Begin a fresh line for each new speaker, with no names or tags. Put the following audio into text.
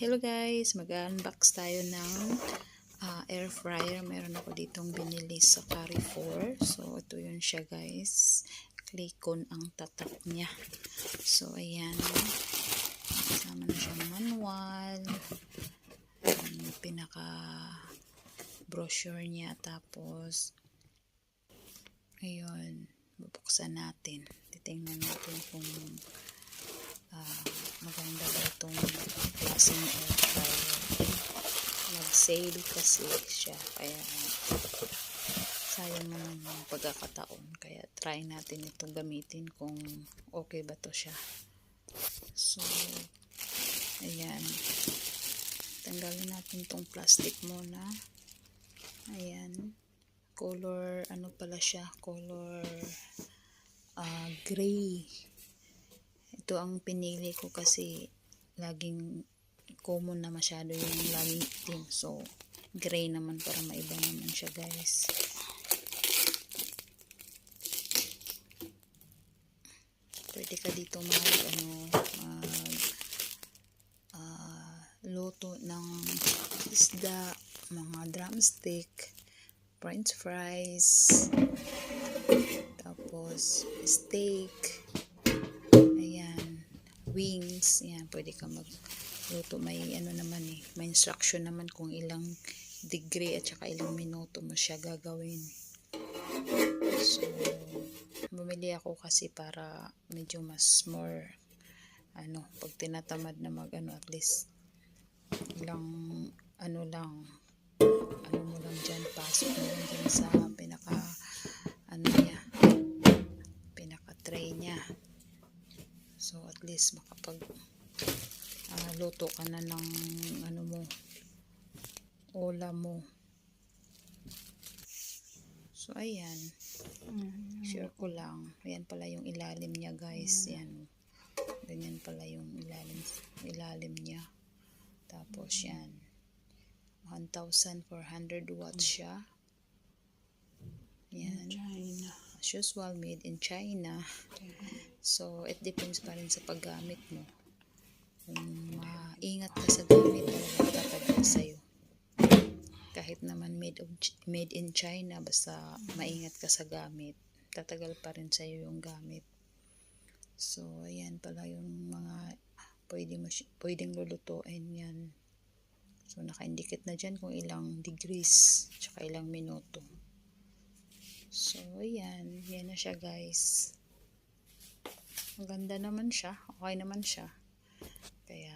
Hello guys, mag-unbox tayo ng air fryer. Meron ako ditong binili sa Carrefour. So ito yun siya guys. Click-on ang tatak niya. So ayan. Kasama na siyang manual. Pinaka brochure niya. Tapos ayun. Bubuksan natin. Titingnan natin kung maganda ba itong klaseng air fryer. Nag-sale kasi siya, kaya sayang naman yung pagkakataon, kaya try natin itong gamitin kung okay ba to siya. So ayan, tanggalin natin itong plastic muna. Ayan, color ano pala siya, color gray. Ito ang pinili ko kasi laging common na masyado yung laging itim. So, gray naman para maiba naman siya guys. Pwede ka dito luto ng isda, mga drumstick, french fries, tapos steak, wings, yan, pwede ka magluto. May ano naman may instruction naman kung ilang degree at saka ilang minuto mo siya gagawin. So, bumili ako kasi para medyo mas more, pag tinatamad na at least ilang mo lang dyan, pasok mo lang dyan sa pinaka tray niya. So at least makapag luto ka na ng ulam mo. So ayan, share ko lang. Ayan pala yung ilalim niya guys. Yan, ganyan pala yung ilalim niya. Tapos yan, 1,400 watts siya. Yan, as usual, made in China. So it depends pa rin sa paggamit mo. Kung maingat ka sa gamit, talagang tatagal sa'yo. Kahit naman made in China, basta maingat ka sa gamit, tatagal pa rin sa'yo yung gamit. So ayan pala yung mga pwedeng lulutuin yan. So naka-indicate na dyan kung ilang degrees tsaka ilang minuto. So ayan, yan na siya guys. Maganda naman siya, okay naman siya. Kaya